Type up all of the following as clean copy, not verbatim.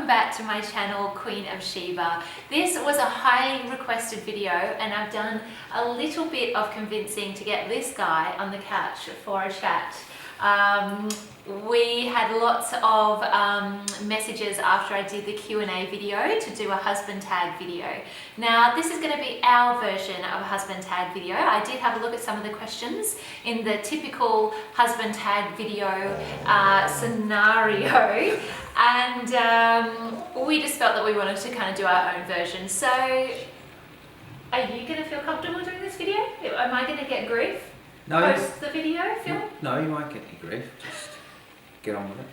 welcome back to my channel, Queen of Sheba. This was a highly requested video and I've done a little bit of convincing to get this guy on the couch for a chat. We had lots of messages after I did the Q&A video to do a husband tag video. Now this is going to be our version of a husband tag video. I did have a look at some of the questions in the typical husband tag video scenario, and we just felt that we wanted to kind of do our own version. So are you going to feel comfortable doing this video? Am I going to get grief? No. Post the video, Phil? No, you won't get any grief. Just get on with it.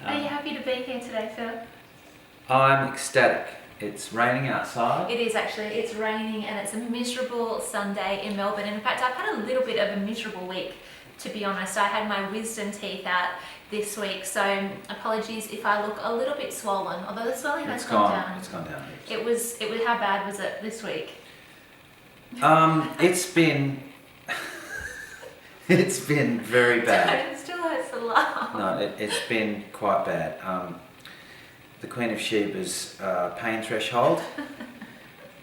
Are you happy to be here today, Phil? I'm ecstatic. It's raining outside. It is actually. It's raining and it's a miserable Sunday in Melbourne. And in fact, I've had a little bit of a miserable week, to be honest. I had my wisdom teeth out this week, so apologies if I look a little bit swollen, although the swelling has gone down. It's gone down. It was, how bad was it this week? It's been very bad. It still hurts to laugh. No, it's been quite bad. The Queen of Sheba's pain threshold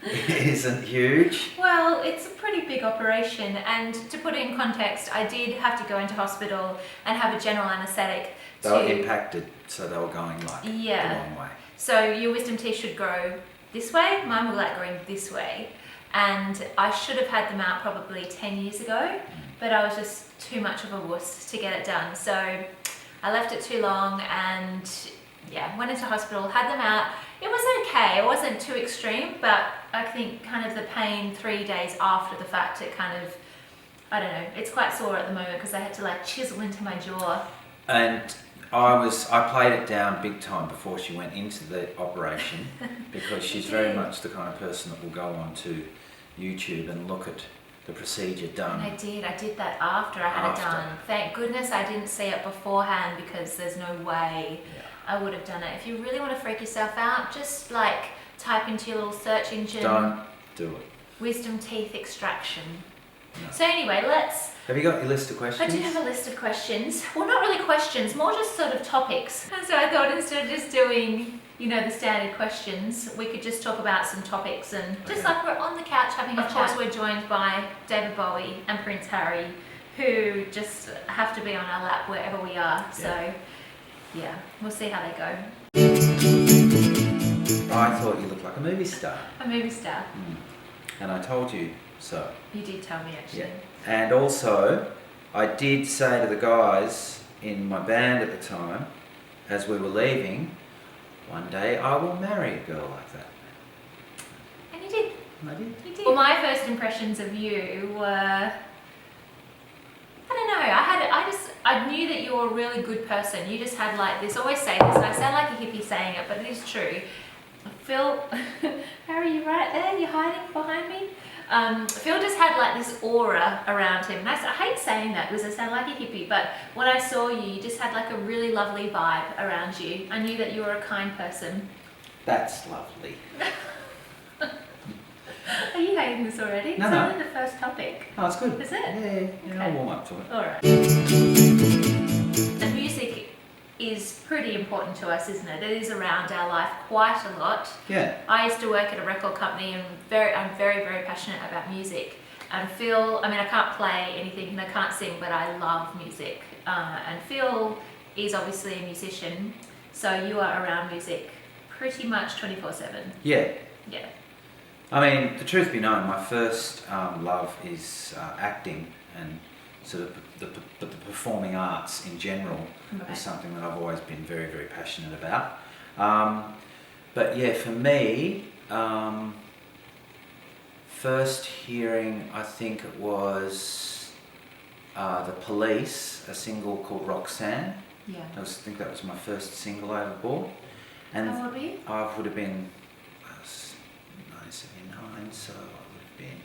isn't huge. Well, it's a pretty big operation, and to put it in context, I did have to go into hospital and have a general anaesthetic. They were impacted, so they were going like the wrong way. So your wisdom teeth should grow this way. Mine were like growing this way. And I should have had them out probably 10 years ago, but I was just too much of a wuss to get it done. So I left it too long and yeah, went into hospital, had them out. It was okay, it wasn't too extreme, but I think kind of the pain 3 days after the fact, it kind of, I don't know, it's quite sore at the moment because I had to like chisel into my jaw. And I played it down big time before she went into the operation because she's very much the kind of person that will go on to YouTube and look at the procedure done. And I did that after I had it done. Thank goodness I didn't see it beforehand because there's no way I would have done it. If you really want to freak yourself out, just like type into your little search engine. Don't do it. Wisdom teeth extraction. No. So anyway, Have you got your list of questions? I do have a list of questions. Well, not really questions, more just sort of topics. And so I thought instead of just doing, the standard questions, we could just talk about some topics and just like we're on the couch having a chat. Of course, we're joined by David Bowie and Prince Harry, who just have to be on our lap wherever we are. So yeah, we'll see how they go. I thought you looked like a movie star. A movie star. And I told you so. You did tell me actually. Yeah. And also, I did say to the guys in my band at the time, as we were leaving, one day I will marry a girl like that. And you did. I did. You did. Well, my first impressions of you were, I don't know, I knew that you were a really good person. You just had like this, always say this, and I sound like a hippie saying it, but it is true. Phil, Harry, you right there? You're hiding behind me? Phil just had like this aura around him. And I hate saying that because I sound like a hippie, but when I saw you, you just had like a really lovely vibe around you. I knew that you were a kind person. That's lovely. Are you hating this already? No, it's no. only the first topic. Oh, it's good. Is it? Yeah, Okay. I'll warm up to it. Alright. And music is pretty important to us, isn't it? It is around our life quite a lot. Yeah. I used to work at a record company and I'm very, very passionate about music. And Phil, I can't play anything and I can't sing, but I love music. And Phil is obviously a musician, so you are around music pretty much 24/7. Yeah. Yeah. The truth be known, my first love is acting and sort of the performing arts in general is something that I've always been very, very passionate about. But yeah, for me, first hearing, I think it was The Police, a single called Roxanne. Yeah. I think that was my first single I ever bought. And How old were you? I would have been 1979, so I would have been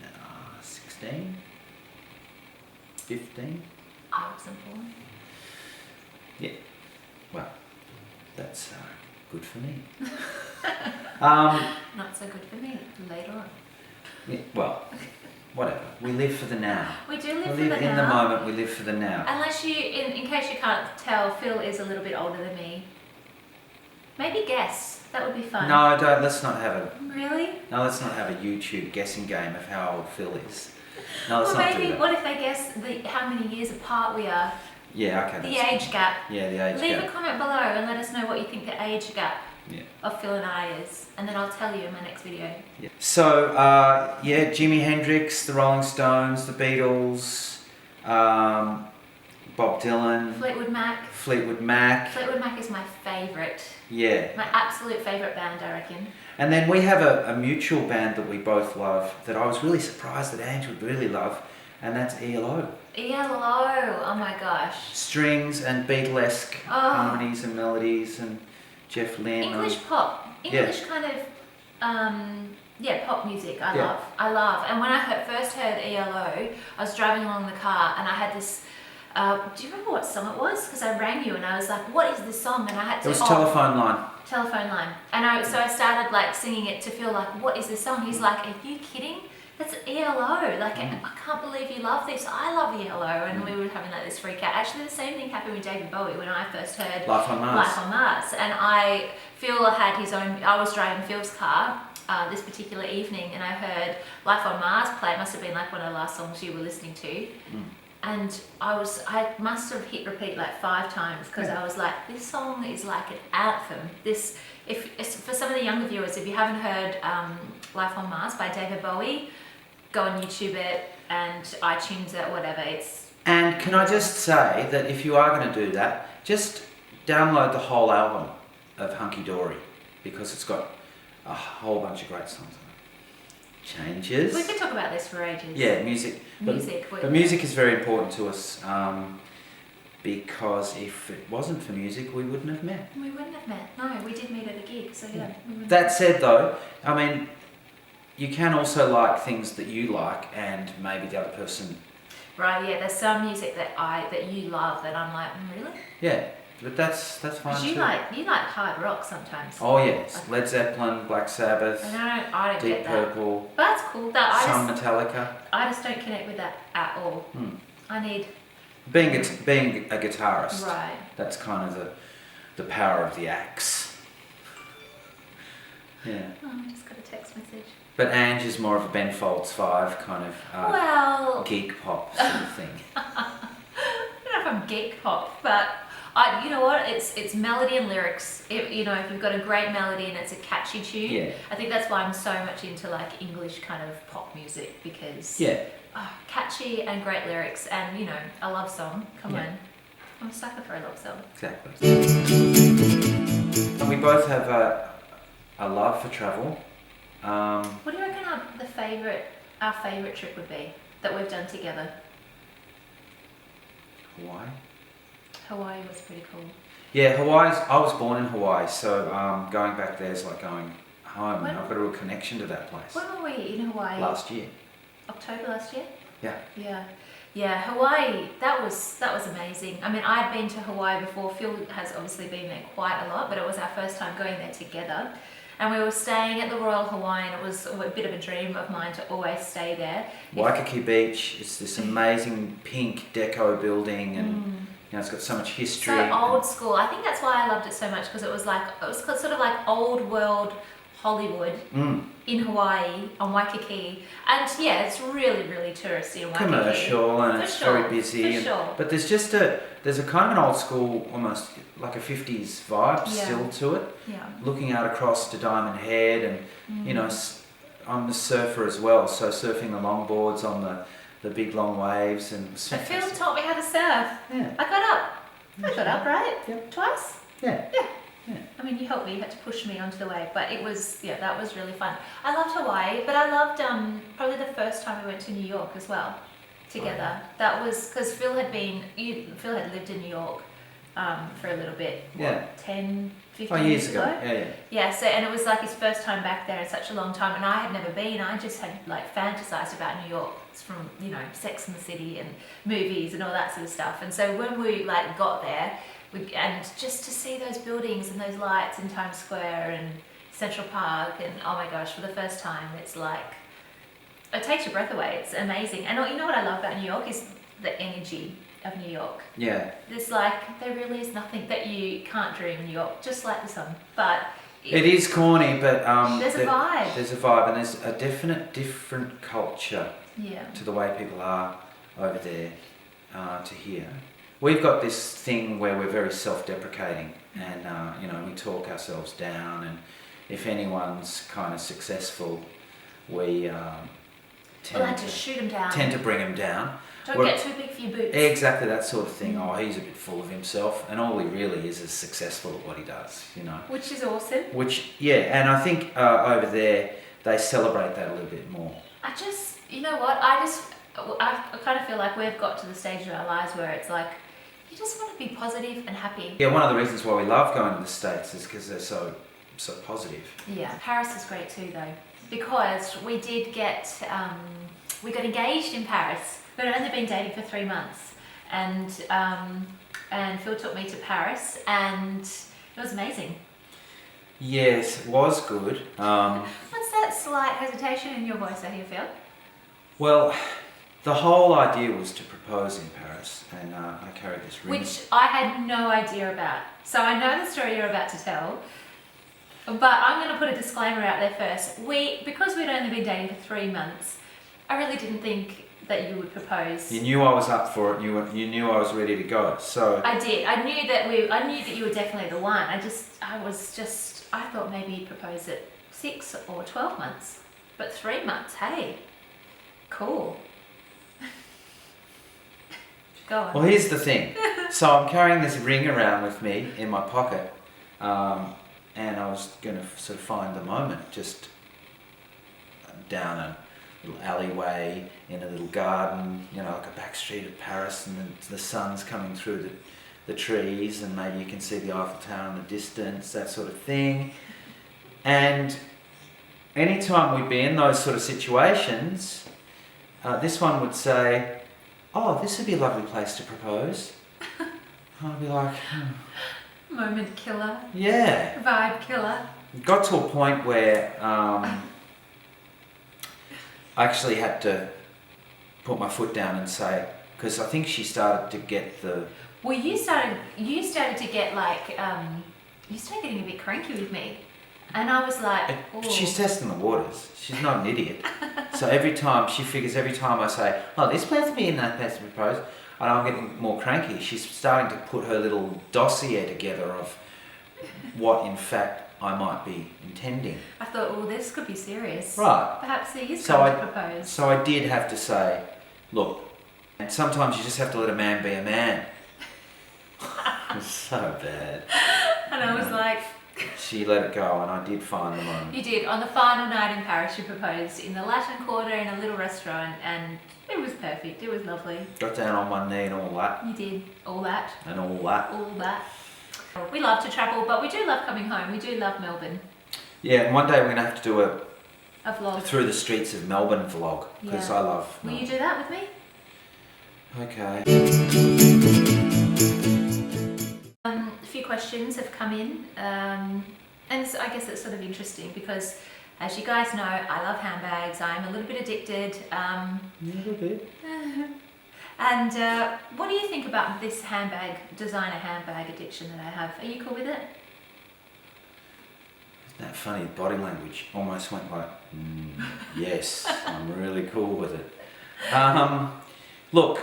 16, 15. I wasn't born. Yeah, well, that's good for me. Not so good for me later on. Yeah, well, whatever. We live for the now. We do live We for live the in now. the moment. We live for the now. Unless you, in case you can't tell, Phil is a little bit older than me. Maybe guess. That would be fun. No, don't. Let's not have a. Really? No, let's not have a YouTube guessing game of how old Phil is. No, let's Or not do maybe, that. what if they guess how many years apart we are? Yeah, okay. The that's age gap. Yeah, the age Leave a gap. comment below and let us know what you think the age gap Yeah. of Phil and I is. And then I'll tell you in my next video. Yeah. So, yeah, Jimi Hendrix, the Rolling Stones, the Beatles, Bob Dylan, Fleetwood Mac. Fleetwood Mac. Fleetwood Mac is my favourite. Yeah. My absolute favourite band, I reckon. And then we have a mutual band that we both love that I was really surprised that Ange would really love, and that's ELO. ELO, oh my gosh. Strings and Beatlesque Oh. harmonies and melodies and Jeff Lynne. English pop. English kind of, pop music I love. And when I first heard ELO, I was driving along the car and I had this, do you remember what song it was? Because I rang you and I was like, what is this song? And I had to... It was Telephone Line. Telephone Line. And so I started like singing it to Phil, like, what is this song? He's like, are you kidding? That's ELO. Like, I can't believe you love this. I love ELO. And we were having like this freak out. Actually, the same thing happened with David Bowie when I first heard Life on Mars. Life on Mars. And Phil had his own, I was driving Phil's car this particular evening and I heard Life on Mars play. It must have been like one of the last songs you were listening to. And I must have hit repeat like 5 times because I was like, this song is like an anthem. For some of the younger viewers, if you haven't heard Life on Mars by David Bowie, go on YouTube it and iTunes it, whatever. And can I just say that if you are going to do that, just download the whole album of Hunky Dory because it's got a whole bunch of great songs on it. Changes. We could talk about this for ages. Yeah, music. But music is very important to us because if it wasn't for music, we wouldn't have met. We wouldn't have met. No, we did meet at a gig, so yeah. That said though, I mean, you can also like things that you like and maybe the other person... Right, yeah, there's some music that you love that I'm like, really? Yeah, but that's fine Because too. you like hard rock sometimes. Oh yes, Led Zeppelin, Black Sabbath, And I don't Deep get that. Purple, But that's cool. some Metallica. I just don't connect with that at all. I need... Being a guitarist, Right. that's kind of the power of the axe. Yeah. Oh, I just got a text message. But Ange is more of a Ben Folds 5 kind of Well... geek pop sort of thing. I don't know if I'm geek pop, but you know what? It's melody and lyrics. If you've got a great melody and it's a catchy tune, Yeah. I think that's why I'm so much into like English kind of pop music because catchy and great lyrics and a love song. Come on, I'm a sucker for a love song. Exactly. And we both have a love for travel. What do you reckon our favourite trip would be that we've done together? Hawaii. Hawaii was pretty cool. Yeah, I was born in Hawaii, so going back there is like going home. And I've got a real connection to that place. When were we in Hawaii? Last year. October last year? Yeah. Yeah, Hawaii, that was amazing. I mean, I had been to Hawaii before. Phil has obviously been there quite a lot, but it was our first time going there together. And we were staying at the Royal Hawaiian. It was a bit of a dream of mine to always stay there. Waikiki Beach, it's this amazing pink deco building and it's got so much history. So old school. I think that's why I loved it so much because it was sort of like old world Hollywood in Hawaii on Waikiki. And yeah, it's really, really touristy in Waikiki. Commercial and it's very busy. Sure. But there's a kind of an old school, almost like a 50s vibe still to it. Yeah. Looking out across to Diamond Head and, I'm a surfer as well, so surfing the longboards on the big long waves and... But Phil taught me how to surf. Yeah. I got up, right? Yep. Twice? Yeah. I mean, you helped me, you had to push me onto the wave, but it was, that was really fun. I loved Hawaii, but I loved probably the first time we went to New York as well, together. Oh. That was, because Phil had lived in New York for a little bit, 10, 15 years ago. Yeah. Yeah, so, and it was like his first time back there in such a long time, and I had never been. I just had like fantasized about New York from, Sex and the City and movies and all that sort of stuff. And so when we like got there, and just to see those buildings and those lights in Times Square and Central Park, and oh my gosh, for the first time, it's like it takes your breath away. It's amazing. And you know what I love about New York is the energy of New York. Yeah. There really is nothing that you can't dream in New York, just like the sun. But It is corny, but there's a vibe. There's a vibe, and there's a different culture to the way people are over there to here. We've got this thing where we're very self-deprecating, and we talk ourselves down, and if anyone's kind of successful, we tend to shoot them down. Tend to bring them down. Don't get too big for your boots. Exactly that sort of thing. Oh, he's a bit full of himself, and all he really is successful at what he does, Which is awesome. And I think over there they celebrate that a little bit more. You know what? I kind of feel like we've got to the stage of our lives where it's like, you just want to be positive and happy. Yeah, one of the reasons why we love going to the States is because they're so positive. Yeah, Paris is great too though, because we did we got engaged in Paris. We'd only been dating for 3 months, and Phil took me to Paris, and it was amazing. Yes, it was good. What's that slight hesitation in your voice? I hear, Phil. Well, the whole idea was to propose in Paris, and I carried this ring. Which I had no idea about. So I know the story you're about to tell, but I'm going to put a disclaimer out there first. Because we'd only been dating for 3 months, I really didn't think that you would propose. You knew I was up for it. You knew I was ready to go. So I did. I knew that you were definitely the one. I thought maybe you'd propose at 6 or 12 months, but 3 months. Hey, cool. Go on. Well, here's the thing. So I'm carrying this ring around with me in my pocket, and I was going to sort of find the moment just down a little alleyway in a little garden, like a back street of Paris, and the sun's coming through the trees, and maybe you can see the Eiffel Tower in the distance, that sort of thing. And anytime we'd be in those sort of situations, this one would say, "Oh, this would be a lovely place to propose." I'd be like, Moment killer. Yeah. Vibe killer. It got to a point where I actually had to put my foot down and say, because I think she started to get the... Well, you started to get like, you started getting a bit cranky with me. And I was like, oh. She's testing the waters. She's not an idiot. So every time I say, "Oh, this place would be in that place to propose," and I'm getting more cranky, she's starting to put her little dossier together of what, in fact, I might be intending. I thought, this could be serious. Right. Perhaps he is going to propose. So I did have to say, look, and sometimes you just have to let a man be a man. It's so bad. And I was like... She let it go, and I did find the moment. You did. On the final night in Paris, you proposed in the Latin Quarter in a little restaurant, and it was perfect. It was lovely. Got down on one knee and all that. You did. All that. And all that. All that. We love to travel, but we do love coming home. We do love Melbourne. Yeah, and one day we're going to have to do a vlog. Through the Streets of Melbourne vlog, because I love Melbourne. Will you do that with me? Okay. A few questions have come in, and so I guess it's sort of interesting because, as you guys know, I love handbags. I'm a little bit addicted. A little bit. And what do you think about this designer handbag addiction that I have? Are you cool with it? Isn't that funny? Body language almost went like, yes, I'm really cool with it. Look,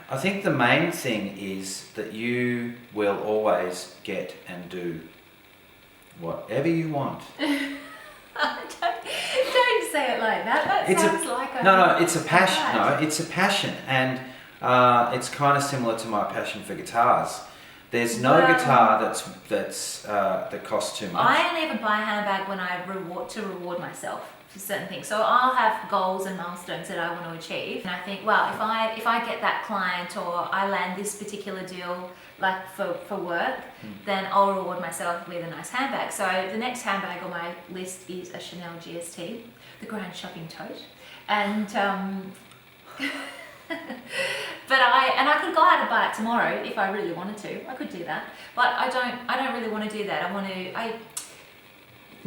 I think the main thing is that you will always get and do whatever you want. Don't say it like that. That sounds like a... No, it's a passion. No, it's a passion, and it's kind of similar to my passion for guitars. There's no guitar that costs too much. I only ever buy a handbag when I reward myself for certain things. So I'll have goals and milestones that I want to achieve, and I think, well, if I get that client or I land this particular deal, like for work, then I'll reward myself with a nice handbag. So the next handbag on my list is a Chanel GST, the Grand Shopping Tote, and but I could go out and buy it tomorrow if I really wanted to. I could do that, but I don't really want to do that.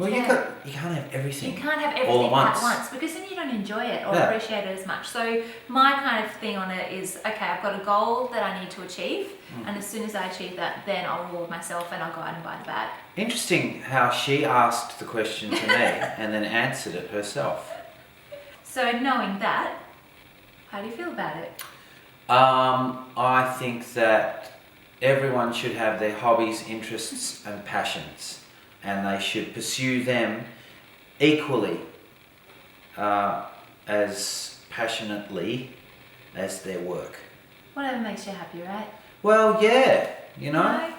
Well, you can't have everything. You can't have all everything at at once because then you don't enjoy it or Yeah. appreciate it as much. So my kind of thing on it is, okay, I've got a goal that I need to achieve, and as soon as I achieve that, then I'll reward myself and I'll go out and buy the bag. Interesting how she asked the question to me and then answered it herself. So knowing that, how do you feel about it? I think that everyone should have their hobbies, interests, and passions, and they should pursue them equally as passionately as their work. Whatever makes you happy, right? Well, yeah, you know. No.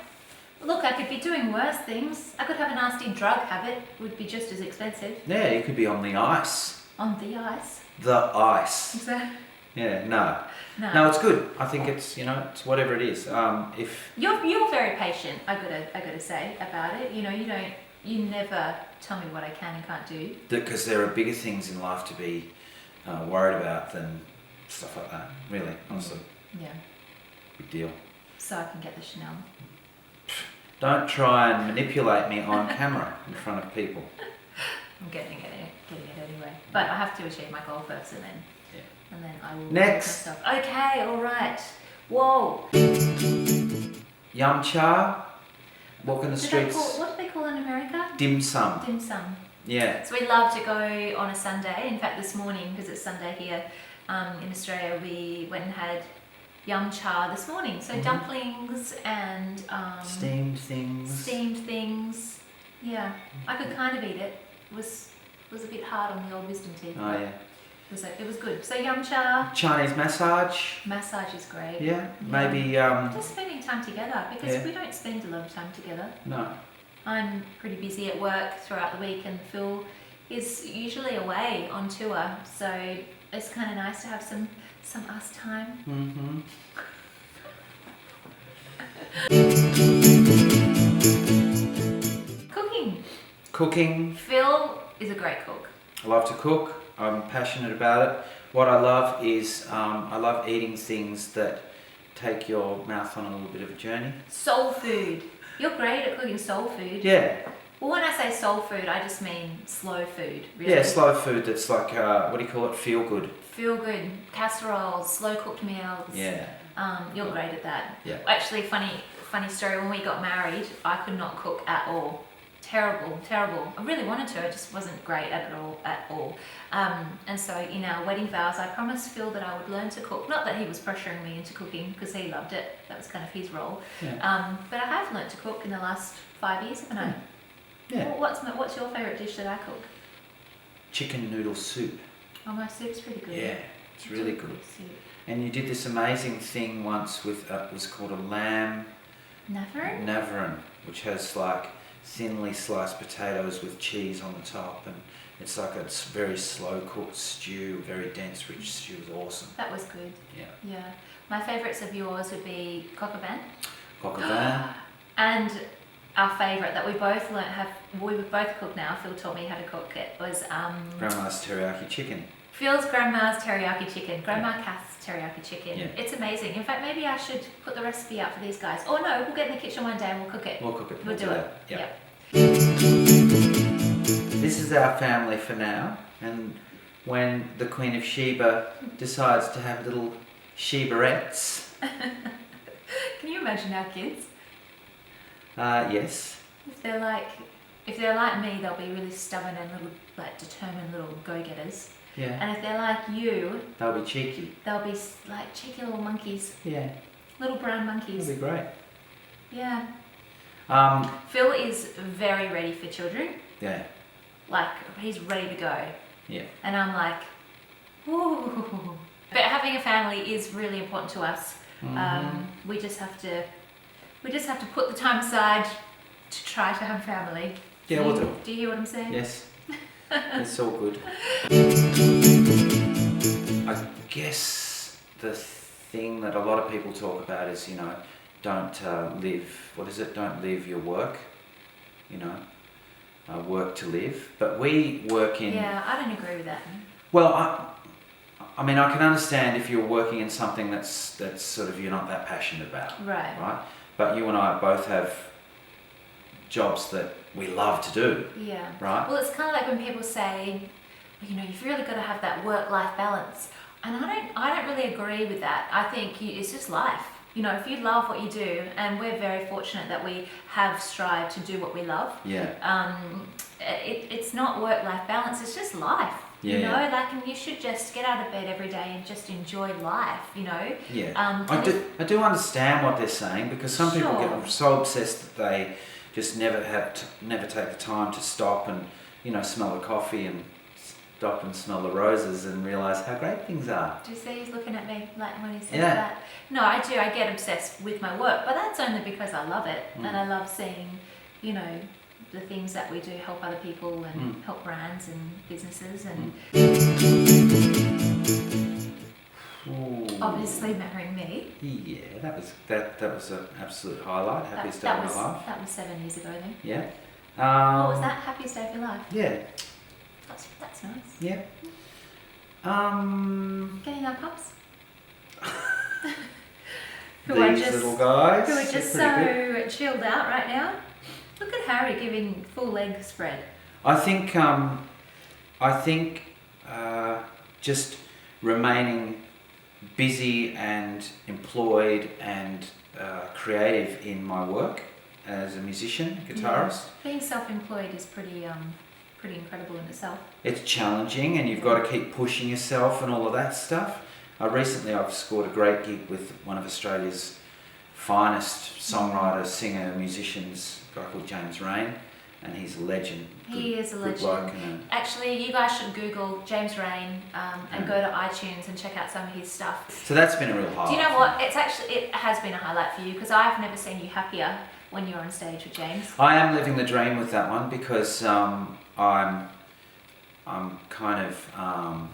Look, I could be doing worse things. I could have a nasty drug habit, would be just as expensive. Yeah, you could be on the ice. On the ice. The ice. Is that? Yeah, no. No. No, it's good. I think it's, you know, it's whatever it is. If You're very patient, I gotta say about it. You know, you never tell me what I can and can't do. because there are bigger things in life to be worried about than stuff like that. Really, honestly, Yeah. big deal. So I can get the Chanel. Don't try and manipulate me on camera in front of people. I'm getting it anyway. But I have to achieve my goal first, and then Yeah. and then I will. Next. Myself. Okay, all right. Whoa. Yum cha, walk in the streets. What do they call in America? Dim sum. Dim sum. Yeah. So we love to go on a Sunday. In fact, this morning, because it's Sunday here in Australia, we went and had yum cha this morning. So dumplings and Steamed things. steamed things. Yeah, I could kind of eat it. It was a bit hard on the old wisdom teeth. Oh yeah. It was good. So yum cha. Chinese massage. Massage is great. Yeah. Maybe. Just spending time together because we don't spend a lot of time together. No. I'm pretty busy at work throughout the week, and Phil is usually away on tour, so it's kind of nice to have some us time. Mm-hmm. Cooking. Phil is a great cook. I love to cook. I'm passionate about it. What I love is I love eating things that take your mouth on a little bit of a journey. Soul food. You're great at cooking soul food. Yeah. Well, when I say soul food, I just mean slow food. Really. Yeah, slow food that's like, what do you call it? Feel good. Feel good. Casseroles, slow cooked meals. Yeah. You're great at that. Yeah. Actually, funny story. When we got married, I could not cook at all. Terrible. I really wanted to. I just wasn't great at it at all. And so in our wedding vows, I promised Phil that I would learn to cook. Not that he was pressuring me into cooking, because he loved it. That was kind of his role. Yeah. But I have learned to cook in the last 5 years, haven't I? Yeah. What's your favourite dish that I cook? Chicken noodle soup. Oh, my soup's pretty good. Yeah, it's really good. Soup. And you did this amazing thing once with, it was called a lamb navarin, which has like thinly sliced potatoes with cheese on the top, and it's like a very slow cooked stew, very dense, rich stew. It was awesome. That was good. Yeah. Yeah. My favourites of yours would be coq au vin. Coq au vin. And our favourite that we both we both cook now. Phil taught me how to cook it. Was Grandma's teriyaki chicken. Phil's grandma's teriyaki chicken. Grandma Kath's teriyaki chicken. Yeah. It's amazing. In fact, maybe I should put the recipe out for these guys. Or no, we'll get in the kitchen one day and we'll cook it. We'll cook it. We'll do it. Yeah. Yep. This is our family for now, and when the Queen of Sheba decides to have little Shebarettes, Can you imagine our kids? yes. If they're like me, they'll be really stubborn and little, like determined little go-getters. Yeah. And if they're like you, They'll be cheeky. they'll be like cheeky little monkeys, Yeah. little brown monkeys. That'll be great. Yeah. Um, Phil is very ready for children. yeah. Like, he's ready to go. Yeah. And I'm like, ooh. But having a family is really important to us. We just have to put the time aside to try to have family. Yeah, we'll do. Do you hear what I'm saying? Yes. It's all good. I guess the thing that a lot of people talk about is, you know, don't live your work, you know, work to live. But we work in... Yeah, I don't agree with that. Well, I mean, I can understand if you're working in something that's sort of you're not that passionate about. Right. Right? But you and I both have jobs that we love to do, Yeah. right? Well, it's kind of like when people say, you know, you've really got to have that work-life balance. And I don't really agree with that. I think it's just life. You know, if you love what you do, and we're very fortunate that we have strived to do what we love. Yeah. It's not work-life balance. It's just life. Yeah, You know, yeah. like, and you should just get out of bed every day and just enjoy life. You know. Yeah. I do understand what they're saying, because some people Sure. get so obsessed that they just never take the time to stop and, you know, smell the coffee and stop and smell the roses and realise how great things are. Do you see he's looking at me like when he says Yeah. that? No, I do. I get obsessed with my work, but that's only because I love it and I love seeing, you know, the things that we do help other people and help brands and businesses and obviously marrying me. Yeah, that was an absolute highlight. Happiest day of my life. That was 7 years ago then. Yeah. What was that? Happiest day of your life? Yeah. That's nice. Yeah. Getting our pups. These little guys. Who are just so chilled out right now. Look at Harry giving full leg spread. I think just remaining busy and employed and creative in my work as a musician, guitarist. Yeah. Being self-employed is pretty incredible in itself. It's challenging, and you've got to keep pushing yourself and all of that stuff. Recently I've scored a great gig with one of Australia's finest songwriters, singer, musicians, a guy called James Rain, and he's a legend. He is a good legend. bloke Actually, you guys should Google James Rain and go to iTunes and check out some of his stuff. So that's been a real highlight. Do you know what? It has been a highlight for you, because I've never seen you happier when you're on stage with James. I am living the dream with that one, because I'm kind of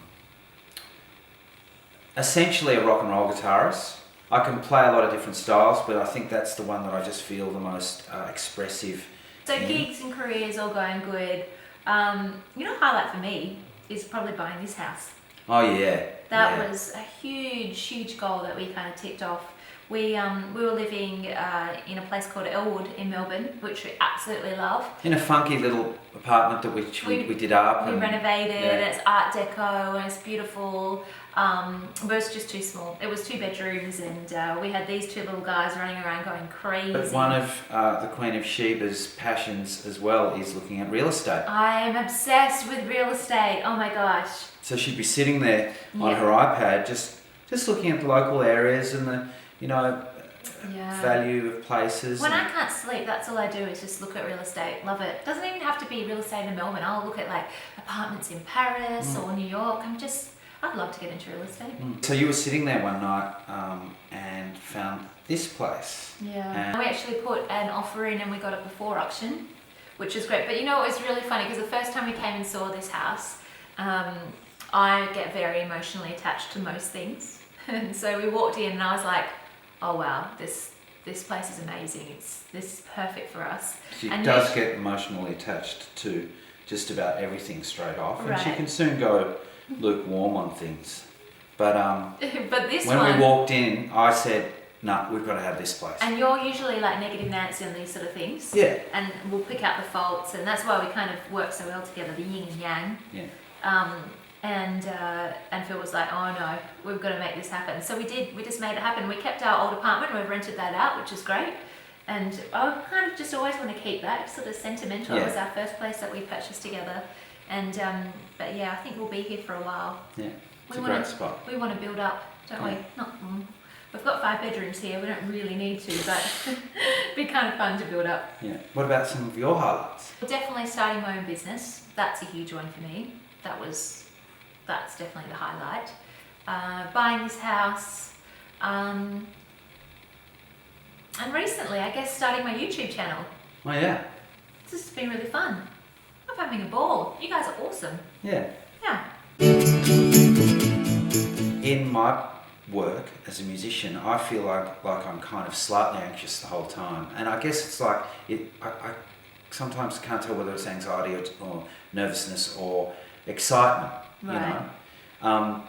essentially a rock and roll guitarist. I can play a lot of different styles, but I think that's the one that I just feel the most expressive. So gigs and careers all going good. You know, highlight for me is probably buying this house. Oh yeah. That was a huge goal that we kind of ticked off. We were living in a place called Elwood in Melbourne, which we absolutely love. In a funky little apartment that we did up. We and renovated, yeah. and it's Art Deco, and it's beautiful. But it's just too small. It was 2 bedrooms, and we had these 2 little guys running around going crazy. But one of the Queen of Sheba's passions as well is looking at real estate. I am obsessed with real estate. Oh my gosh. So she'd be sitting there on her iPad, just looking at the local areas and the, you know, value of places. When I can't sleep, that's all I do is just look at real estate. Love it. Doesn't even have to be real estate in Melbourne. I'll look at like apartments in Paris or New York. I'd love to get into real estate. So you were sitting there one night and found this place. Yeah. And we actually put an offer in and we got it before auction, which is great. But you know, it was really funny because the first time we came and saw this house, I get very emotionally attached to most things. And so we walked in and I was like, oh wow, this place is amazing. This is perfect for us. She does get emotionally attached to just about everything straight off. And she can soon go lukewarm on things. But but when we walked in, I said, no, we've got to have this place. And you're usually like negative Nancy on these sort of things. Yeah. And we'll pick out the faults, and that's why we kind of work so well together, the yin and yang. Yeah. And Phil was like, oh no, we've got to make this happen. So we just made it happen. We kept our old apartment, we've rented that out, which is great. And I kind of just always want to keep that, sort of sentimental. Yeah. It was our first place that we purchased together. And but yeah, I think we'll be here for a while. Yeah, it's a great spot. We want to build up, don't we? We've got 5 bedrooms here, we don't really need to, but it'd be kind of fun to build up. Yeah. What about some of your highlights? Definitely starting my own business. That's a huge one for me. That's definitely the highlight. Buying this house. And recently, I guess, starting my YouTube channel. Oh yeah. It's just been really fun. I'm having a ball. You guys are awesome. Yeah. Yeah. In my work as a musician, I feel like I'm kind of slightly anxious the whole time. And I guess it's like, I sometimes can't tell whether it's anxiety or nervousness or excitement, you know.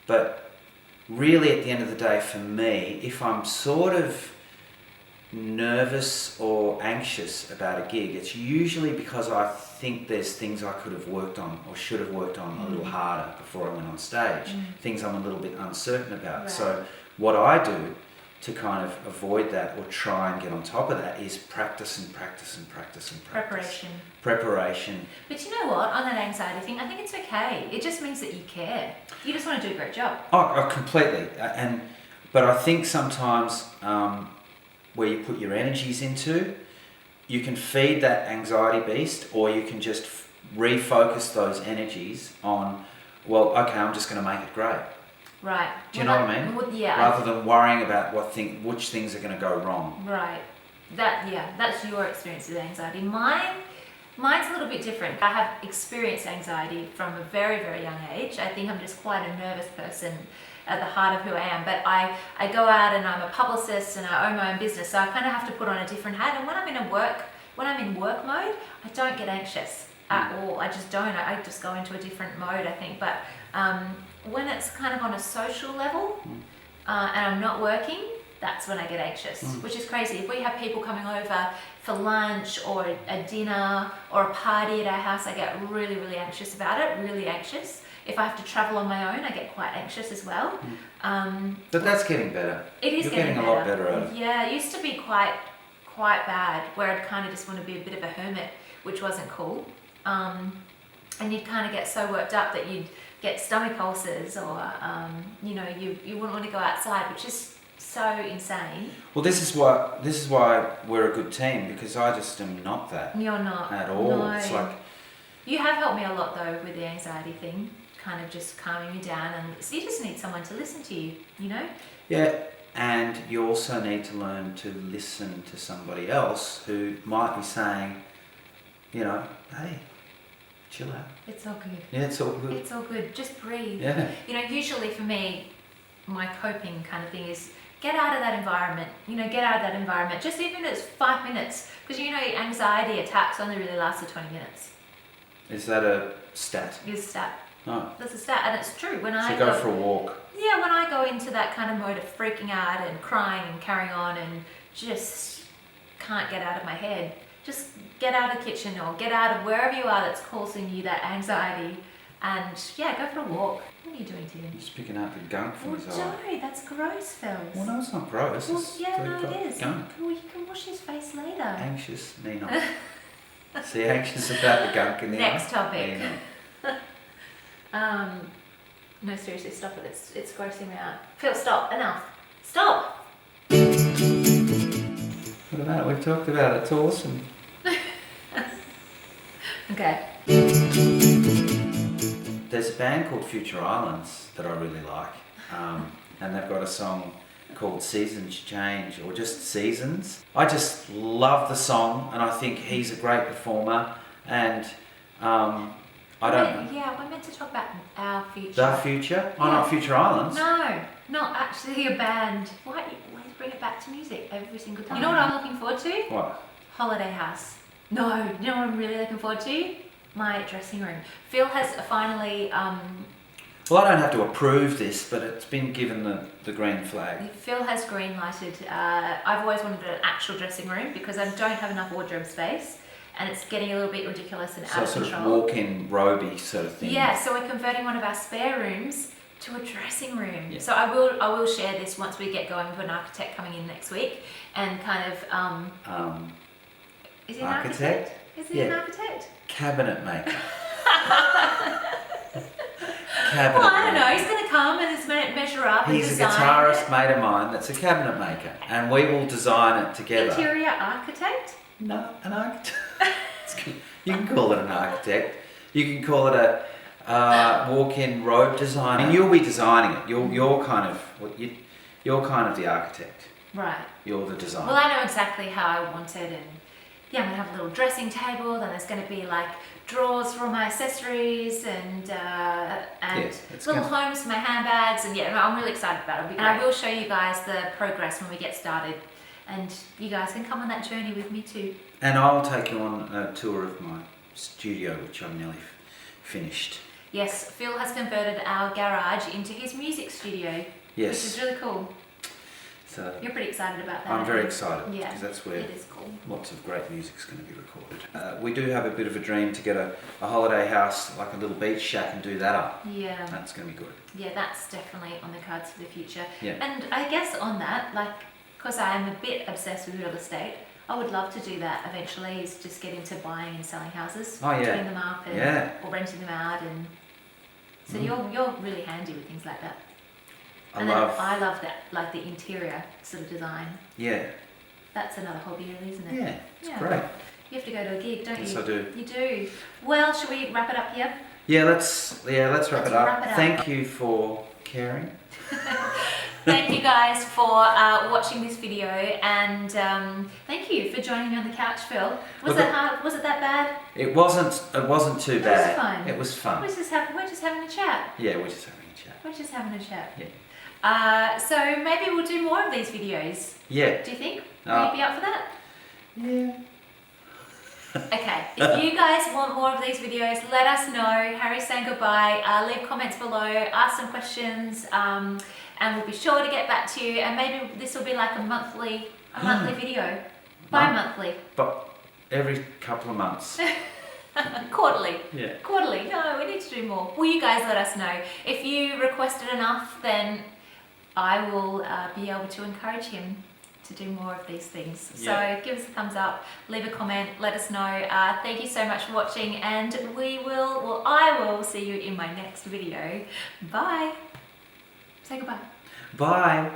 But really at the end of the day for me, if I'm sort of nervous or anxious about a gig, it's usually because I think there's things I could have worked on or should have worked on a little harder before I went on stage, things I'm a little bit uncertain about. Right. So what I do to kind of avoid that or try and get on top of that is practice and practice and practice and practice. Preparation. But you know what, on that anxiety thing, I think it's okay. It just means that you care. You just want to do a great job. Oh, completely. But I think sometimes where you put your energies into, you can feed that anxiety beast, or you can just refocus those energies on, well, okay, I'm just going to make it great. Right. Do you know what I mean? Well, yeah. Rather than worrying about which things are going to go wrong. Right. That's your experience with anxiety. Mine's a little bit different. I have experienced anxiety from a very, very young age. I think I'm just quite a nervous person at the heart of who I am. But I go out and I'm a publicist and I own my own business, so I kind of have to put on a different hat. And when I'm in work mode, I don't get anxious at all. I just don't. I just go into a different mode, I think. But when it's kind of on a social level and I'm not working, that's when I get anxious, which is crazy. If we have people coming over for lunch or a dinner or a party at our house, I get really, really anxious about it, really anxious. If I have to travel on my own, I get quite anxious as well. But that's getting better. It is You're getting a lot better at it. Yeah, it used to be quite bad, where I'd kind of just want to be a bit of a hermit, which wasn't cool. And you'd kind of get so worked up that you'd get stomach ulcers, or you wouldn't want to go outside, which is so insane. Well, this is why we're a good team, because I just am not that. You're not at all. No. It's like, you have helped me a lot though with the anxiety thing, kind of just calming me down, and so you just need someone to listen to you, you know? Yeah, and you also need to learn to listen to somebody else who might be saying, hey, chill out. It's all good. Yeah, it's all good. It's all good. Just breathe. Yeah. Usually for me, my coping kind of thing is get out of that environment. Get out of that environment. Just even if it's 5 minutes, because anxiety attacks only really last for 20 minutes. Is that a stat? It's a stat. Oh. That's a stat, and it's true. When I go for a walk. Yeah, when I go into that kind of mode of freaking out and crying and carrying on and just can't get out of my head, just get out of the kitchen or get out of wherever you are that's causing you that anxiety, and go for a walk. What are you doing, Tim? Just picking out the gunk from his eye. Joe, that's gross, Phil. Well, no, it's not gross. Well, it's it is. Gunk. Well, you can wash his face later. Anxious, Nina. See, anxious about the gunk in the Next eye. topic. Nina. No, seriously, stop it. It's grossing me out. Phil, stop. Enough. Stop. What about it? We've talked about it. It's awesome. Okay. There's a band called Future Islands that I really like, and they've got a song called Seasons Change, or just Seasons. I just love the song, and I think he's a great performer, and I don't know. Yeah, we're meant to talk about our future. The future? Oh, not Future Islands? No, not actually a band. Why always bring it back to music every single time? You know what I'm looking forward to? What? Holiday House. No, you know what I'm really looking forward to? My dressing room. Phil has finally... Well, I don't have to approve this, but it's been given the green flag. Phil has green lighted. I've always wanted an actual dressing room because I don't have enough wardrobe space, and it's getting a little bit ridiculous and out of So control. sort of walk-in roby sort of thing. Yeah, so we're converting one of our spare rooms to a dressing room. Yeah. So I will share this once we get going with an architect coming in next week, and kind of is he an architect? Is he an architect? Cabinet maker. Well, I don't know. He's going to come and measure up and He's a design guitarist it. mate of mine that's a cabinet maker, and we will design it together. Interior architect? No, an architect. You can call it an architect. You can call it a walk-in robe designer. And you'll be designing it. You're kind of the architect. Right. You're the designer. Well, I know exactly how I want it, and I'm going to have a little dressing table, then there's going to be like drawers for all my accessories and little homes for my handbags, and I'm really excited about it. And I will show you guys the progress when we get started, and you guys can come on that journey with me too. And I'll take you on a tour of my studio, which I'm nearly finished. Yes, Phil has converted our garage into his music studio, Yes. which is really cool. So You're pretty excited about that. I'm very excited Yeah, because that's where it is cool. lots of great music's going to be recorded. We do have a bit of a dream to get a holiday house, like a little beach shack, and do that up. Yeah. That's going to be good. Yeah, that's definitely on the cards for the future. Yeah. And I guess on that, like, because I am a bit obsessed with real estate, I would love to do that eventually, is just get into buying and selling houses. Oh, yeah. Doing them up and, Yeah. or renting them out. And so you're really handy with things like that. I And love. then I love that, like the interior sort of design. Yeah. That's another hobby, really, isn't it? Yeah. It's Yeah. great. You have to go to a gig, don't Yes, you? I do. You do. Well, shall we wrap it up here? Yeah. Let's wrap Let's it up. wrap it up. Thank you for caring. Thank you guys for watching this video, and thank you for joining me on the couch, Phil. Was Look, it hard? Was it that bad? It wasn't too It was bad. fun. It was fun. We're just having a chat. Yeah, we're just having a chat. We're just having a chat. Yeah. So maybe we'll do more of these videos. Yeah. Do you think? Will you be up for that? Yeah. Okay, if you guys want more of these videos, let us know. Harry's saying goodbye. Leave comments below, ask some questions, and we'll be sure to get back to you. And maybe this will be like a monthly video, bi-monthly, But every couple of months. quarterly. Yeah. Quarterly. No, we need to do more. Will you guys let us know? If you requested enough, then I will be able to encourage him to do more of these things. Yeah. So give us a thumbs up, leave a comment, let us know. Thank you so much for watching, and I will see you in my next video. Bye. Say goodbye. Bye.